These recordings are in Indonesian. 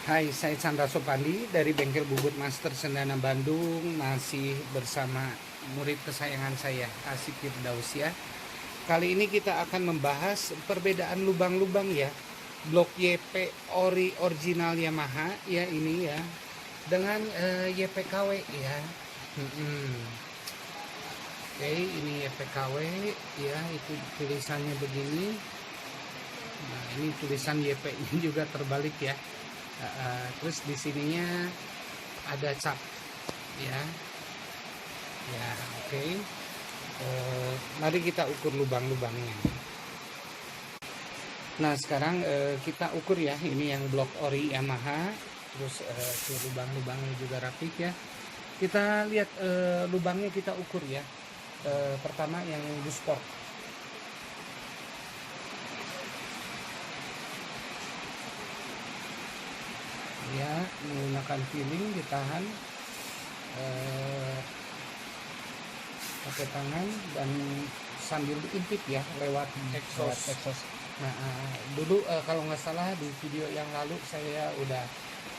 Hai, saya Chandra Sopandi dari Bengkel Bubut Master Sendana Bandung. Masih bersama murid kesayangan saya, Asif Firdaus ya. Kali ini kita akan membahas perbedaan lubang-lubang ya. Blok YP ori original Yamaha ya ini ya, dengan YPKW ya. Oke, ini YPKW ya, itu tulisannya begini. Nah, ini tulisan YP-nya juga terbalik ya. Terus di sininya ada cap ya. Ya, oke. Mari kita ukur lubang-lubangnya. Nah, sekarang kita ukur ya. Ini yang blok ori Yamaha. Terus lubang-lubangnya juga rapih ya. Kita lihat lubangnya, kita ukur ya. Pertama yang busport. Ya, menggunakan feeling, ditahan pakai tangan dan sambil diintip ya lewat exhaust. Nah, dulu kalau nggak salah di video yang lalu saya udah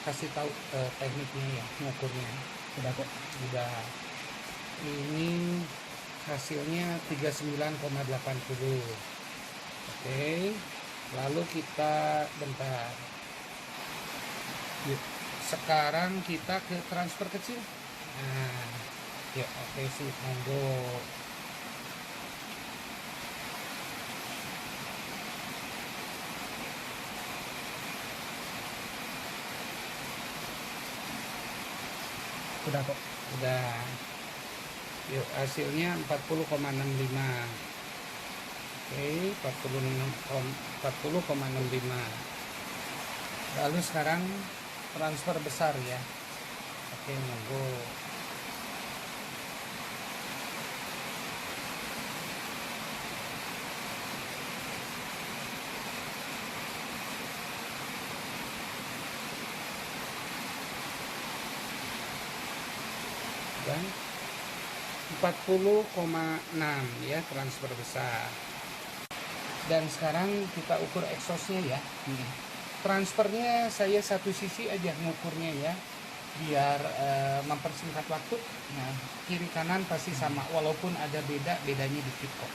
kasih tahu tekniknya ya, ngukurnya. Udah kok. Udah. Ini hasilnya 39,80. Oke. Lalu kita bentar. Yuk, sekarang kita ke transfer kecil. Nah, yuk, oke sih, monggo. Udah kok. Udah. Yuk, hasilnya 40,65. Oke, 40,65. Lalu sekarang transfer besar ya. Oke, monggo. Dan 40,6 ya, transfer besar. Dan sekarang kita ukur exhaustnya ya. Transfernya saya satu sisi aja ngukurnya ya, biar mempersingkat waktu. Nah, kiri kanan pasti sama, walaupun ada bedanya dikit kok.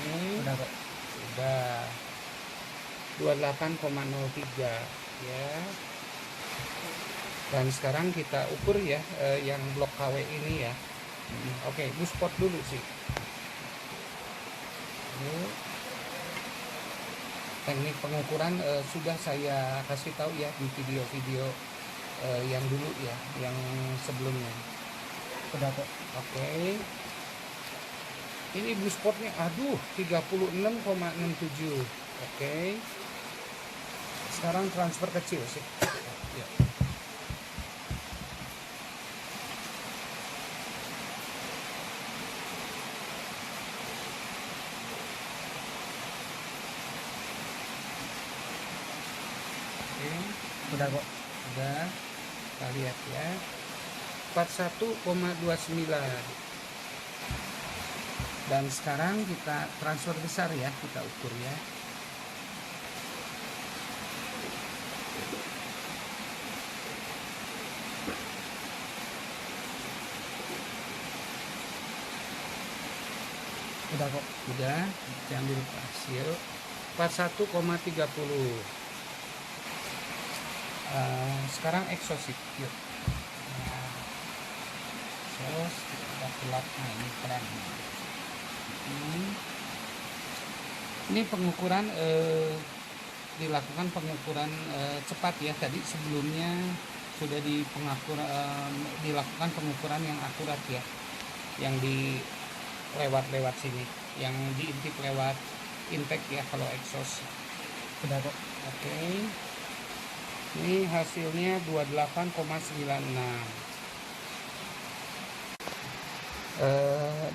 Ini udah kok. Sudah 28,03 ya. Dan sekarang kita ukur ya yang blok KW ini ya. Oke, busport dulu sih. Ini teknik pengukuran sudah saya kasih tahu ya di video-video yang dulu ya, yang sebelumnya. Udah kok. Oke. Ini busportnya, aduh, 36,67. Oke. Sekarang transfer kecil sih. Ya. Udah kok. Udah. Kita lihat ya. 41,29. Dan sekarang kita transfer besar ya, kita ukur ya. Udah kok. Udah. Diambil hasil 41,30. Sekarang exhaust yuk. Nah, exhaust kita gelap. Nah, ini terang. Ini pengukuran dilakukan pengukuran cepat ya. Tadi sebelumnya sudah dilakukan pengukuran yang akurat ya, yang di lewat sini, yang diintip lewat intake ya kalau exhaust. Udah kok. Oke. Ini hasilnya 28,96.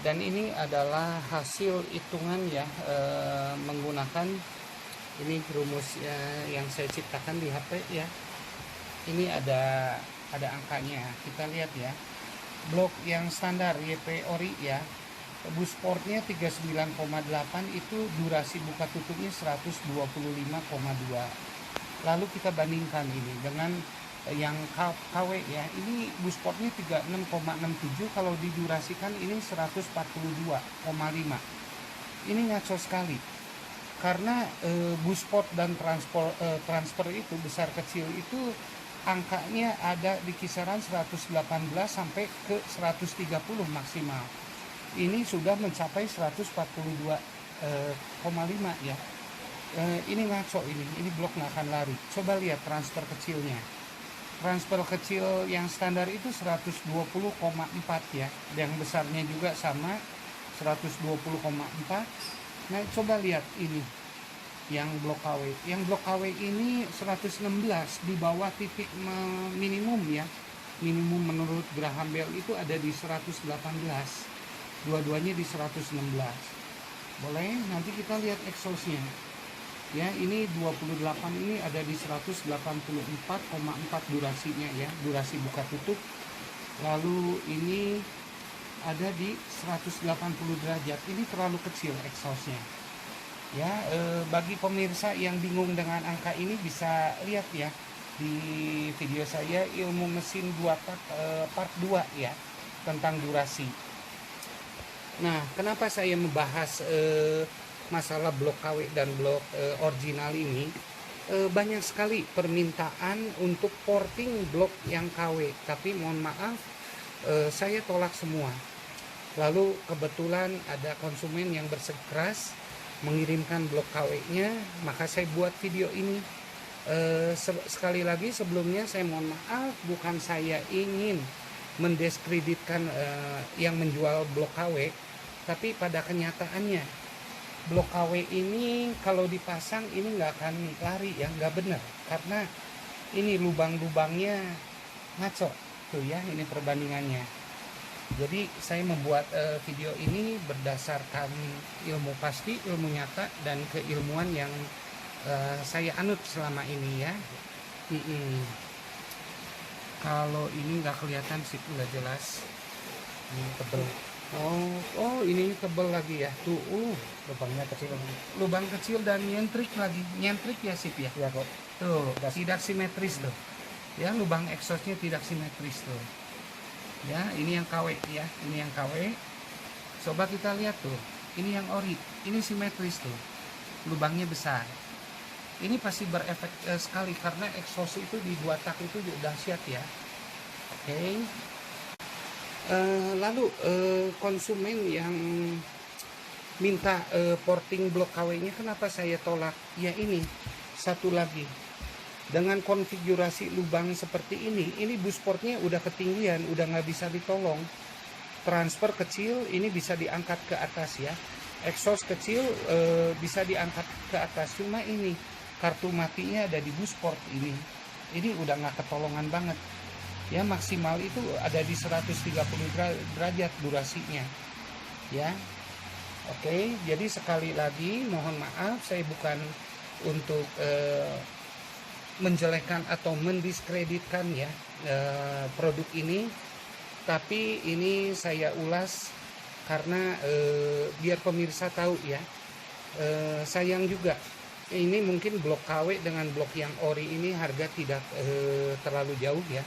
Dan ini adalah hasil hitungan ya, menggunakan ini rumus yang saya ciptakan di HP ya. Ini ada angkanya, kita lihat ya. blok yang standar YP ori ya, bus sportnya 39,8, itu durasi buka tutupnya 125,2. Lalu kita bandingkan ini dengan yang KW ya, ini bus sportnya 36,67, kalau didurasikan ini 142,5. Ini ngaco sekali karena bus sport dan transfer itu besar kecil itu angkanya ada di kisaran 118 sampai ke 130 maksimal. Ini sudah mencapai 142,5 ya. Ini ngaco, ini blok nggak akan lari. Coba lihat transfer kecilnya. Transfer kecil yang standar itu 120,4 ya. Yang besarnya juga sama 120,4. Nah, coba lihat ini yang blok KW. Yang blok KW ini 116, di bawah titik minimum ya. Minimum menurut Graham Bell itu ada di 118. Dua-duanya di 116. Boleh, nanti kita lihat exhaustnya. Ya, ini 28, ini ada di 184,4 durasinya ya, durasi buka tutup. Lalu ini ada di 180 derajat. Ini terlalu kecil exhaustnya ya. Bagi pemirsa yang bingung dengan angka ini bisa lihat ya di video saya ilmu mesin 2 tak part 2 ya, tentang durasi. Nah, kenapa saya membahas masalah blok KW dan blok original ini? Banyak sekali permintaan untuk porting blok yang KW, tapi mohon maaf saya tolak semua. Lalu kebetulan ada konsumen yang bersikeras mengirimkan blok KW-nya, maka saya buat video ini. Sekali lagi sebelumnya saya mohon maaf, bukan saya ingin mendiskreditkan yang menjual blok KW, tapi pada kenyataannya blok KW ini kalau dipasang ini nggak akan lari ya, nggak benar, karena ini lubang-lubangnya ngaco tuh ya, ini perbandingannya. Jadi saya membuat video ini berdasarkan ilmu pasti, ilmu nyata, dan keilmuan yang saya anut selama ini ya. Kalau ini nggak kelihatan sih, nggak jelas. Ini tebel. Oh ini tebel lagi ya. Tuh, lubangnya kecil. lubang kecil dan nyentrik lagi. Nyentrik ya sip ya. Iya kok. Tuh, tidak simetris tuh. Ya, lubang exhaustnya tidak simetris tuh. Ya, ini yang KW ya, ini yang KW. Coba kita lihat tuh, ini yang ori, ini simetris tuh, lubangnya besar. Ini pasti berefek sekali karena exhaust itu di 2 tak itu juga dahsyat ya. Oke. Lalu konsumen yang minta porting blok KW-nya, kenapa saya tolak? Ya ini satu lagi. Dengan konfigurasi lubang seperti ini bus sportnya udah ketinggian, udah nggak bisa ditolong. Transfer kecil ini bisa diangkat ke atas ya. Exhaust kecil bisa diangkat ke atas. Cuma ini kartu matinya ada di bus sport ini. Ini udah nggak ketolongan banget. Ya, maksimal itu ada di 130 derajat durasinya. Ya. Oke, jadi sekali lagi mohon maaf, saya bukan untuk menjelekkan atau mendiskreditkan ya produk ini, tapi ini saya ulas karena biar pemirsa tahu ya. Sayang juga ini mungkin blok KW dengan blok yang ori ini harga tidak terlalu jauh ya.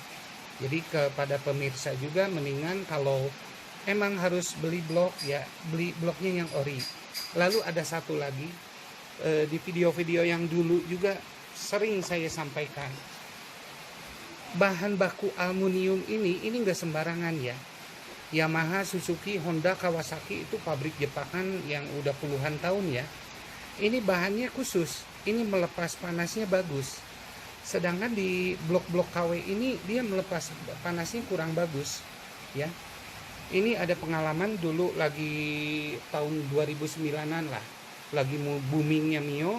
Jadi kepada pemirsa juga mendingan kalau emang harus beli blok ya, beli bloknya yang ori. Lalu ada satu lagi, di video-video yang dulu juga sering saya sampaikan, bahan baku aluminium ini nggak sembarangan ya. Yamaha, Suzuki, Honda, Kawasaki itu pabrik jepakan yang udah puluhan tahun ya. Ini bahannya khusus, ini melepas panasnya bagus. Sedangkan di blok-blok KW ini dia melepas panasnya kurang bagus ya. Ini ada pengalaman dulu lagi tahun 2009-an lah, lagi boomingnya Mio.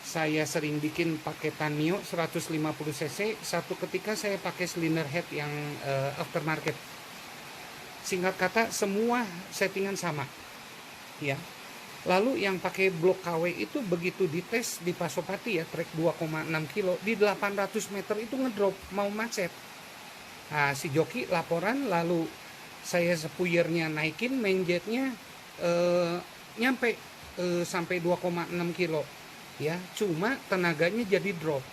Saya sering bikin paketan Mio 150 cc. Satu ketika saya pakai cylinder head yang aftermarket. Singkat kata semua settingan sama. Ya. Lalu yang pakai blok KW itu begitu dites di Pasopati ya, trek 2,6 kilo, di 800 meter itu ngedrop, mau macet. Nah, si joki laporan, lalu saya sepuyernya naikin, main jetnya nyampe sampai 2,6 kilo ya, cuma tenaganya jadi drop.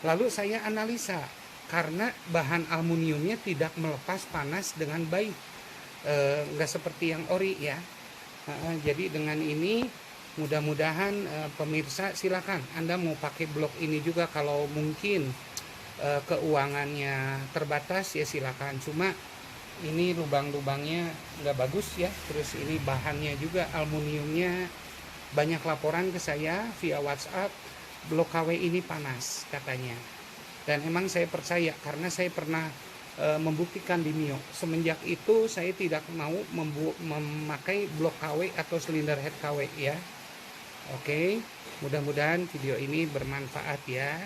Lalu saya analisa, karena bahan aluminiumnya tidak melepas panas dengan baik, nggak seperti yang ori ya. Jadi dengan ini mudah-mudahan pemirsa silakan Anda mau pakai blok ini juga, kalau mungkin keuangannya terbatas ya silakan. Cuma ini lubang-lubangnya nggak bagus ya, terus ini bahannya juga aluminiumnya, banyak laporan ke saya via WhatsApp blok KW ini panas katanya. Dan emang saya percaya karena saya pernah membuktikan di Mio. Semenjak itu saya tidak mau memakai blok KW atau silinder head KW ya. Oke, mudah-mudahan video ini bermanfaat ya.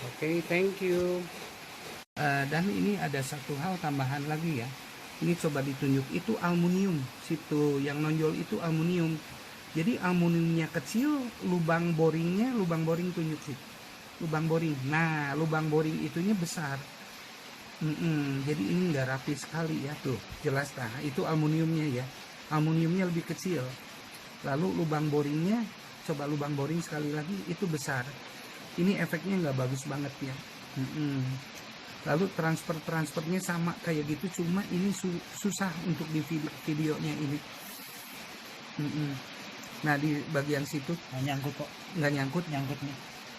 Oke, thank you. Dan ini ada satu hal tambahan lagi ya. Ini coba ditunjuk, itu aluminium, situ yang nonjol itu aluminium. Jadi aluminiumnya kecil, lubang boring tunjuk sih, lubang boring. Nah, lubang boring itunya besar. Jadi ini nggak rapi sekali ya, tuh jelas. Nah, itu aluminiumnya ya, aluminiumnya lebih kecil. Lalu lubang boringnya, coba lubang boring sekali lagi, itu besar. Ini efeknya nggak bagus banget ya. Lalu transfernya sama kayak gitu, cuma ini susah untuk di videonya ini. Nah, di bagian situ nyangkut kok. Nggak nyangkut?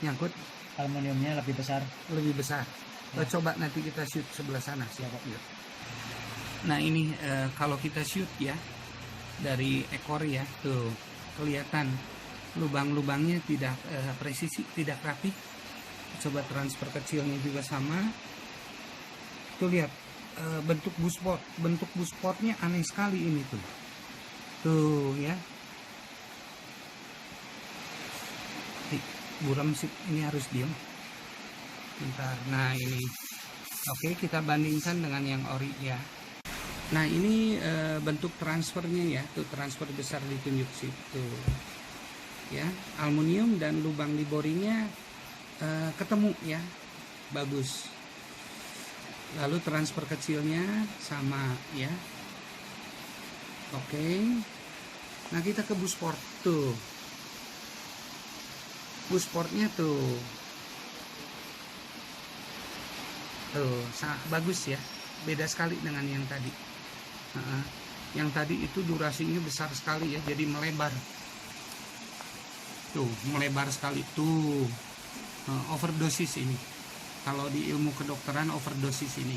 Nyangkut. Aluminiumnya lebih besar. Ya. Coba nanti kita shoot sebelah sana. Siapa? Nah, ini kalau kita shoot ya dari ekor ya, tuh kelihatan lubang-lubangnya tidak presisi, tidak rapi. Coba transfer kecilnya juga sama. Tuh lihat bentuk buspotnya aneh sekali ini tuh ya. Buram sih, ini harus diam bentar. Nah ini oke, kita bandingkan dengan yang ori ya. Nah ini bentuk transfernya ya, tuh transfer besar ditunjuk situ ya, aluminium dan lubang di boringnya ketemu ya, bagus. Lalu transfer kecilnya sama ya. Oke, nah kita ke busport tuh. Busportnya tuh bagus ya, beda sekali dengan yang tadi. Yang tadi itu durasinya besar sekali ya, jadi melebar tuh, melebar sekali tuh. Overdosis ini, kalau di ilmu kedokteran overdosis ini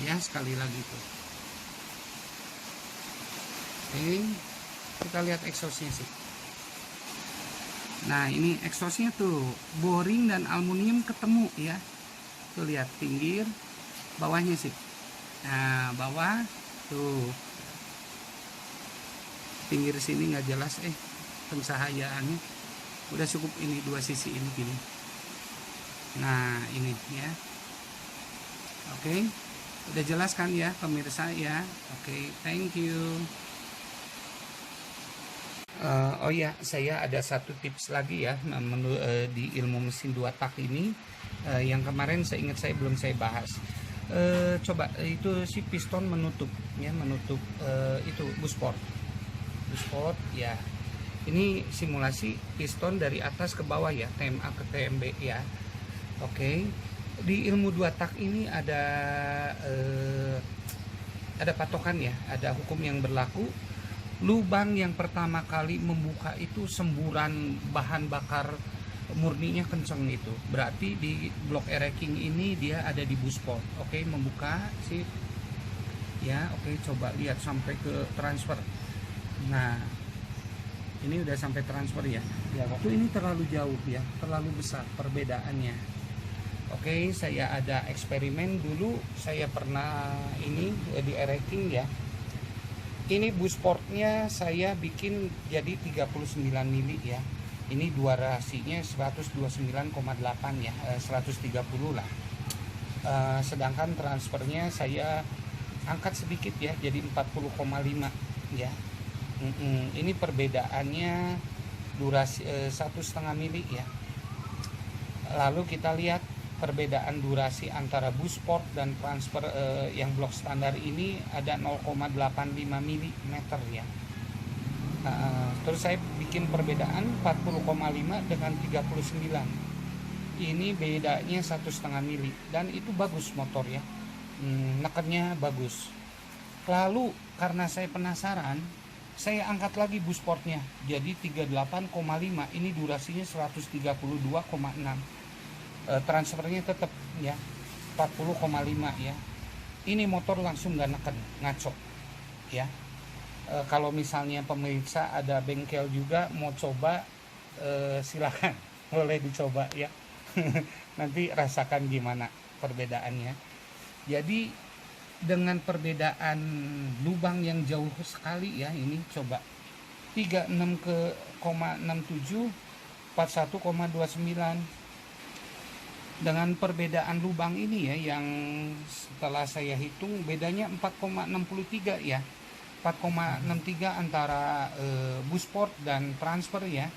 ya, sekali lagi tuh. Oke, kita lihat exhaustnya sih. Nah ini exhaustnya tuh boring dan aluminium ketemu ya, tuh lihat pinggir bawahnya sih. Nah bawah tuh, pinggir sini nggak jelas pencahayaannya, udah cukup ini dua sisi ini gini. Nah ini ya, oke, udah jelas kan ya pemirsa ya. Oke, thank you. Oh ya, saya ada satu tips lagi ya di ilmu mesin 2 tak ini, yang kemarin saya ingat belum saya bahas. Coba itu si piston menutup ya, itu busport ya. Ini simulasi piston dari atas ke bawah ya, TMA ke TMB ya. Oke, di ilmu 2 tak ini ada patokan ya, ada hukum yang berlaku. Lubang yang pertama kali membuka itu semburan bahan bakar murninya kenceng itu, berarti di blok ereking ini dia ada di busport. Oke, membuka sih ya. Oke, coba lihat sampai ke transfer. Nah ini udah sampai transfer ya. Waktu ini terlalu jauh ya, terlalu besar perbedaannya. Oke, saya ada eksperimen dulu, saya pernah ini di ereking ya. Ini busportnya saya bikin jadi 39 mili ya. Ini durasinya 129,8 ya, 130 lah. Sedangkan transfernya saya angkat sedikit ya, jadi 40,5 ya. Ini perbedaannya durasi 1,5 mili ya. Lalu kita lihat perbedaan durasi antara bus sport dan transfer yang blok standar ini ada 0,85 mm ya. Terus saya bikin perbedaan 40,5 dengan 39. Ini bedanya 1,5 mili dan itu bagus motor ya. Nekennya bagus. Lalu karena saya penasaran, saya angkat lagi bus sportnya jadi 38,5. Ini durasinya 132,6. Transfernya tetap ya 40,5 ya. Ini motor langsung nggak neken, ngaco ya. Kalau misalnya pemirsa ada bengkel juga mau coba, silakan boleh dicoba ya. Nanti rasakan gimana perbedaannya. Jadi dengan perbedaan lubang yang jauh sekali ya, ini coba 36,67 41,29. Dengan perbedaan lubang ini ya, yang setelah saya hitung bedanya 4,63 ya, 4,63 antara bus sport dan transfer ya.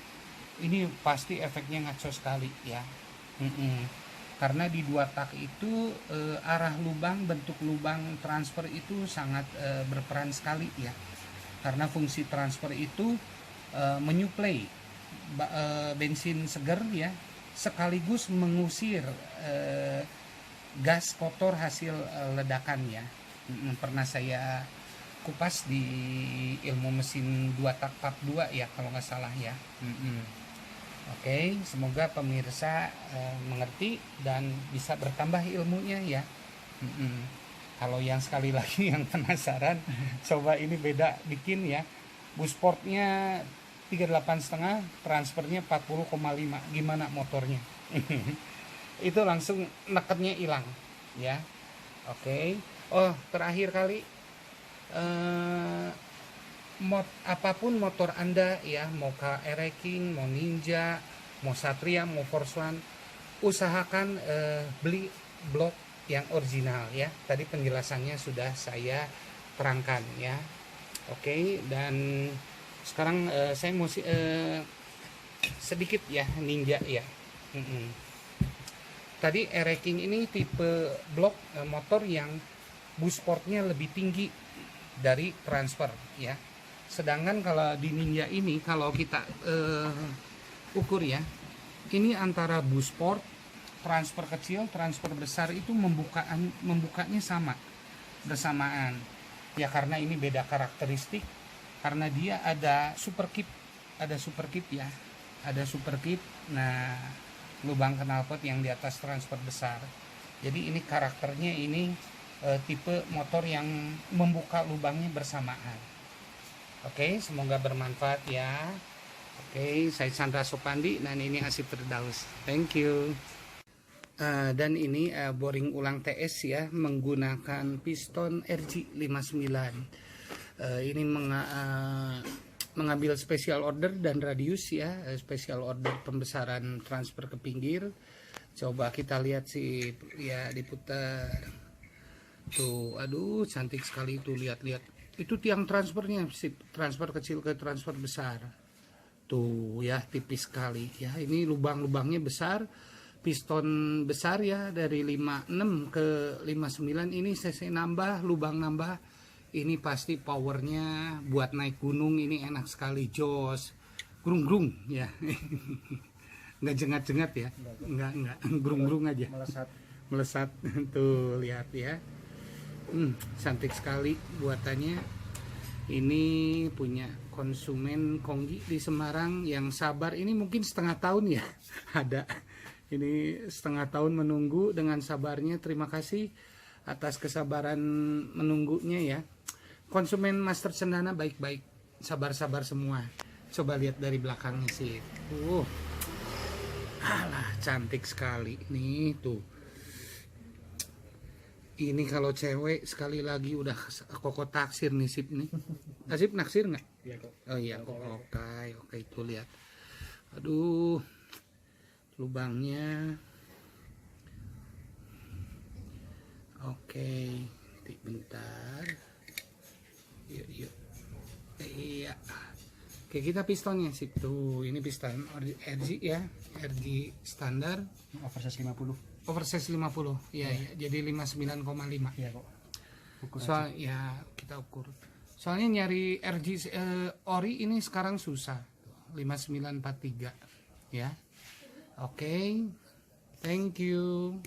Ini pasti efeknya ngaco sekali ya. Karena di 2 tak itu arah lubang, bentuk lubang transfer itu sangat berperan sekali ya. Karena fungsi transfer itu menyuplai bensin segar ya, sekaligus mengusir gas kotor hasil ledakan ya. Pernah saya kupas di ilmu mesin 2 tak part 2 ya kalau nggak salah ya. Oke, semoga pemirsa mengerti dan bisa bertambah ilmunya ya. Kalau yang sekali lagi yang penasaran, coba ini beda bikin ya. Bus sportnya 38,5, transfernya 40,5. Gimana motornya? Itu langsung nekennya hilang ya. Oke. Oh, terakhir kali apapun motor Anda ya, mau KR King, mau Ninja, mau Satria, mau Force One, usahakan beli blok yang original ya. Tadi penjelasannya sudah saya terangkan ya. Oke, dan sekarang saya mau sedikit ya Ninja ya. Tadi KR King ini tipe blok motor yang bus sportnya lebih tinggi dari transfer ya. Sedangkan kalau di Ninja ini kalau kita ukur ya, ini antara bus sport, transfer kecil, transfer besar itu membukanya sama bersamaan ya, karena ini beda karakteristik. Karena dia ada super kit ya, ada super kit. Nah, lubang knalpot yang di atas transfer besar. Jadi ini karakternya ini tipe motor yang membuka lubangnya bersamaan. Oke, semoga bermanfaat ya. Oke, saya Chandra Sopandi dan ini Asif Firdaus. Thank you. Dan ini boring ulang TS ya, menggunakan piston RG59. Ini mengambil special order dan radius ya, special order pembesaran transfer ke pinggir. Coba kita lihat sih ya, diputar tuh, aduh cantik sekali tuh, lihat-lihat itu tiang transfernya, transfer kecil ke transfer besar tuh ya, tipis sekali ya. Ini lubang-lubangnya besar, piston besar ya, dari 56 ke 59. Ini cc nambah, lubang nambah. Ini pasti powernya buat naik gunung ini enak sekali, jos, grung-grung ya. Nggak jengat-jengat ya, nggak grung-grung aja, melesat tuh, lihat ya. Cantik sekali buatannya. Ini punya konsumen Konggi di Semarang yang sabar, ini mungkin setengah tahun ya. Ada ini setengah tahun menunggu, dengan sabarnya terima kasih atas kesabaran menunggunya ya. Konsumen Master Cendana baik-baik, sabar-sabar semua. Coba lihat dari belakangnya sih. Alah, cantik sekali nih tuh. Ini kalau cewek sekali lagi udah koko taksir nih Sip nih. Asip naksir nggak? Iya kok. Oh iya, kok oke itu lihat. Aduh, lubangnya. Oke, bentar. Yuk. Iya. Oke, kita pistonnya Sip tuh. Ini piston RG ya, RG standar. Oversize 50. Oversize 50. Iya, ya. Jadi 59,5. Iya kok. Ukur aja. Soal ya kita ukur. Soalnya nyari RG ori ini sekarang susah. 5943 ya. Oke. Thank you.